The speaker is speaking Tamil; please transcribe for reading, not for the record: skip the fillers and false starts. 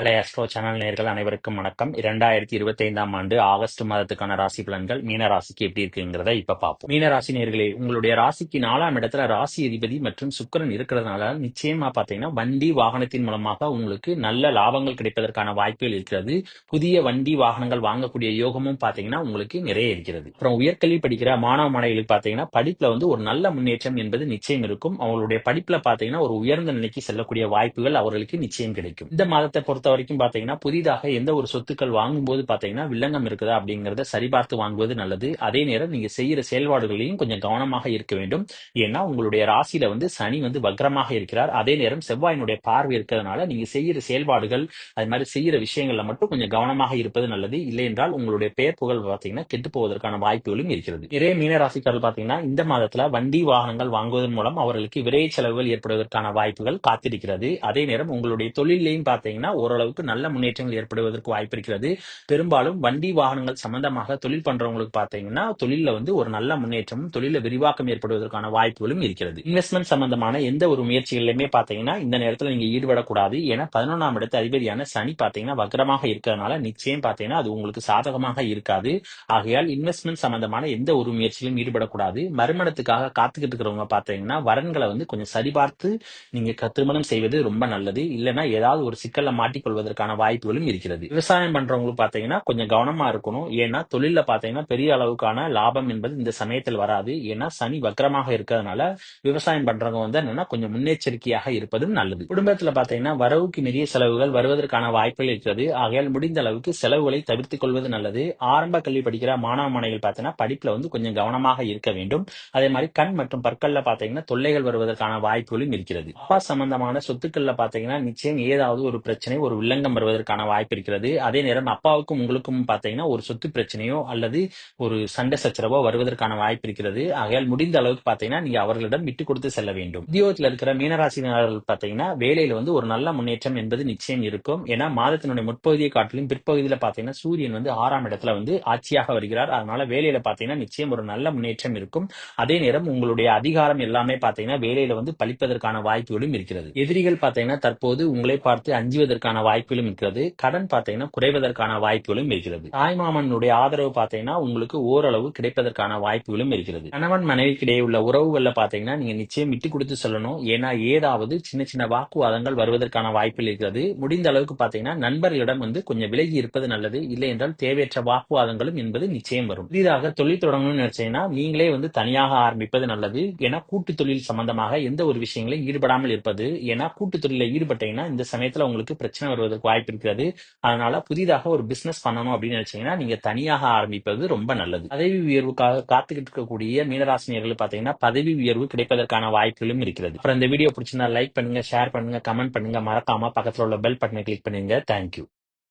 அலை அஸ்ட்ரோ சேனல் நேயர்கள் அனைவருக்கும் வணக்கம். 2025ஆம் ஆண்டு ஆகஸ்ட் மாதத்துக்கான ராசி பலன்கள் மீன ராசிக்கு எப்படி இருக்குங்கிறத இப்ப பார்ப்போம். மீன ராசி நேயர்களே, உங்களுடைய ராசிக்கு 4ஆம் இடத்துல ராசி அதிபதி மற்றும் சுக்கிரன் இருக்கிறதுனால நிச்சயமா பாத்தீங்கன்னா வண்டி வாகனத்தின் மூலமாக உங்களுக்கு நல்ல லாபங்கள் கிடைப்பதற்கான வாய்ப்புகள் இருக்கிறது. புதிய வண்டி வாகனங்கள் வாங்கக்கூடிய யோகமும் பாத்தீங்கன்னா உங்களுக்கு நிறைய இருக்கிறது. அப்புறம் உயர்கல்வி படிக்கிற மாணவ மாணவிகளுக்கு பாத்தீங்கன்னா படிப்புல ஒரு நல்ல முன்னேற்றம் என்பது நிச்சயம் இருக்கும். அவங்களுடைய படிப்புல பாத்தீங்கன்னா ஒரு உயர்ந்த நிலைக்கு செல்லக்கூடிய வாய்ப்புகள் அவர்களுக்கு நிச்சயம் கிடைக்கும். இந்த மாதத்தை பொறுத்த வரைக்கும் பாத்தீங்கன்னா புதிதாக எந்த ஒரு சொத்துக்கள் வாங்கும்போது பாத்தீங்கன்னா வில்லங்கம் இருக்குதா அப்படிங்கறத சரிபார்த்து வாங்குவது நல்லது. அதே நேரம் நீங்க செய்யற செயல்பாடுகளையும் கொஞ்சம் கவனமாக இருக்க வேண்டும். ஏன்னா உங்களுடைய ராசியில சனி வக்ரமாக இருக்கிறார். அதே நேரம் செவ்வாயினுடைய பார்வை இருக்கிறதுனால நீங்க செய்யற செயல்பாடுகள் அது மாதிரி செய்யற விஷயங்கள்ல மட்டும் கொஞ்சம் கவனமாக இருப்பது நல்லது. இல்லை என்றால் உங்களுடைய பெயர் புகழ் பாத்தீங்கன்னா கெட்டு போவதற்கான வாய்ப்புகளும் இருக்கிறது. நிறைய மீனராசிக்காரர்கள் பாத்தீங்கன்னா இந்த மாதத்துல வண்டி வாகனங்கள் வாங்குவதன் மூலம் அவர்களுக்கு விரைய செலவுகள் ஏற்படுவதற்கான வாய்ப்புகள் காத்திருக்கிறது. அதே நேரம் உங்களுடைய தொழிலையும் பாத்தீங்கன்னா ஓரளவுக்கு நல்ல முன்னேற்றங்கள் ஏற்படுவதற்கு வாய்ப்பு இருக்கிறது. பெரும்பாலும் வண்டி வாகனங்கள் சம்பந்தமாக தொழில் பண்றவங்களுக்கு பாத்தீங்கன்னா தொழில ஒரு நல்ல முன்னேற்றமும் தொழில விரிவாக்கம் ஏற்படுவதற்கான வாய்ப்புகளும் இருக்கிறது. இன்வெஸ்ட்மெண்ட் சம்பந்தமான எந்த ஒரு முயற்சிகளிலுமே பாத்தீங்கன்னா இந்த நேரத்தில் நீங்க ஈடுபடக்கூடாது. ஏன்னா 11ஆம் இடத்து அதிபதியான சனி பாத்தீங்கன்னா வக்ரமாக இருக்கிறதுனால நிச்சயம் பாத்தீங்கன்னா அது உங்களுக்கு சாதகமாக இருக்காது. ஆகையால் இன்வெஸ்ட்மெண்ட் சம்பந்தமான எந்த ஒரு முயற்சியிலும் ஈடுபடக்கூடாது. மறுமணத்துக்காக காத்துக்கிட்டு இருக்கிறவங்க பாத்தீங்கன்னா வரன்களை கொஞ்சம் சரிபார்த்து நீங்க திருமணம் செய்வது ரொம்ப நல்லது. இல்லைன்னா ஏதாவது ஒரு சிக்கல்ல மாட்டிக்கொள்வதற்கான வாய்ப்புகளும் இருக்கிறது. விவசாயம் பண்றவங்களுக்கு பாத்தீங்கன்னா கொஞ்சம் கவனமா இருக்கணும். ஏன்னா தொழில பாத்தீங்கன்னா பெரிய அளவுக்கான லாபம் என்பது இந்த சமயத்தில் வராது. ஏன்னா சனி வக்ரமாக இருக்கிறதுனால விவசாயம் பண்றவங்க என்னன்னா கொஞ்சம் முன்னெச்சரிக்கையாக இருப்பதும் நல்லது. குடும்பத்துல பாத்தீங்கன்னா வரவுக்கு மீறிய செலவுகள் வருவதற்கான வாய்ப்புகள் இருக்கிறது. ஆகையால் முடிந்த அளவுக்கு செலவுகளை தவிர்த்துக் கொள்வது நல்லது. ஆரம்ப கல்வி படிக்கிற மாணவ மாணவிகள் பாத்தீங்கன்னா படிப்புல கொஞ்சம் கவனமாக இருக்க வேண்டும். அதே மாதிரி கண் மற்றும் பற்கள்ல பாத்தீங்கன்னா தொல்லைகள் வருவதற்கான வாய்ப்புகளும் இருக்கிறது. அப்பா சம்பந்தமான சொத்துக்கள்ல பாத்தீங்கன்னா நிச்சயம் ஏதாவது ஒரு பிரச்சனை ஒரு வில்லங்கம் வருவதற்கான வாய்ப்பு இருக்கிறது. அதே நேரம் அப்பாவுக்கும் உங்களுக்கும் பாத்தீங்கன்னா ஒரு சொத்து பிரச்சனையோ அல்லது ஒரு சண்டை சச்சரவோ வருவதற்கான வாய்ப்பு இருக்கிறது. ஆகையால் முடிந்த அளவுக்கு பாத்தீங்கன்னா நீங்க அவர்களிடம் விட்டு கொடுத்து செல்ல வேண்டும். உத்தியோகத்தில் இருக்கிற மீனராசினர்கள் பாத்தீங்கன்னா வேலையில ஒரு நல்ல முன்னேற்றம் என்பது நிச்சயம் இருக்கும். ஏன்னா மாதத்தினுடைய முற்பகுதியை காட்டிலும் பிற்பகுதியில பாத்தீங்கன்னா சூரியன் 6ஆம் இடத்துல ஆட்சியாக வருகிறார். அதனால வேலையில பாத்தீங்கன்னா நிச்சயம் ஒரு நல்ல முன்னேற்றம் இருக்கும். அதே நேரம் உங்களுடைய அதிகாரம் எல்லாமே பாத்தீங்கன்னா வேலையில பலிப்பதற்கான வாய்ப்புகளும் இருக்கிறது. எதிரிகள் பாத்தீங்கன்னா தற்போது உங்களை பார்த்து அஞ்சுவதற்கான வாய்ப்புகளும் இருக்கிறது. கடன் பாத்தீங்கன்னா குறைவதற்கான வாய்ப்புகளும் இருக்கிறது. தாய்மாமனுடைய ஆதரவு பாத்தீங்கன்னா உங்களுக்கு ஓரளவு கிடைப்பதற்கான வாய்ப்புகளும் இருக்கிறது. கணவன் மனைவிக்கிடையே உள்ள உறவுகள்ல பாத்தீங்கன்னா நீங்க நிச்சயம் விட்டு கொடுத்து சொல்லணும். ஏன்னா ஏதாவது சின்ன சின்ன வாக்குவாதங்கள் வருவதற்கான வாய்ப்புகள் இருக்கிறது. முடிந்த அளவுக்கு பாத்தீங்கன்னா நண்பர்களிடம் கொஞ்சம் விலகி இருப்பது நல்லது. இல்லை என்றால் தேவையற்ற வாக்குவாதங்களும் என்பது நிச்சயம் வரும். புதிதாக தொழில் தொடங்கணும்னு நினைச்சீங்கன்னா நீங்களே தனியாக ஆரம்பிப்பது நல்லது. ஏன்னா கூட்டு தொழில் சம்பந்தமாக எந்த ஒரு விஷயங்களையும் ஈடுபடாமல் இருப்பது. ஏன்னா கூட்டு தொழில ஈடுபட்டீங்கன்னா இந்த சமயத்துல உங்களுக்கு பிரச்சனை வருவதற்கு வாய்ப்பு இருக்கிறது. அதனால புதிதாக ஒரு பிசினஸ் பண்ணணும் அப்படின்னு நினைச்சீங்கன்னா நீங்க தனியாக ஆரம்பிப்பது ரொம்ப நல்லது. பதவி உயர்வுக்காக காத்துக்கிட்டு இருக்கக்கூடிய மீனராசினியர்கள் பாத்தீங்கன்னா பதவி உயர்வு கிடைப்பதற்கான வாய்ப்புகளும் இருக்கிறது. அப்புறம் இந்த வீடியோ பிடிச்சிருந்தா லைக் பண்ணுங்க, ஷேர் பண்ணுங்க, கமெண்ட் பண்ணுங்க. மறக்காம பக்கத்துல உள்ள பெல் பட்டனை கிளிக் பண்ணுங்க. தேங்க்யூ.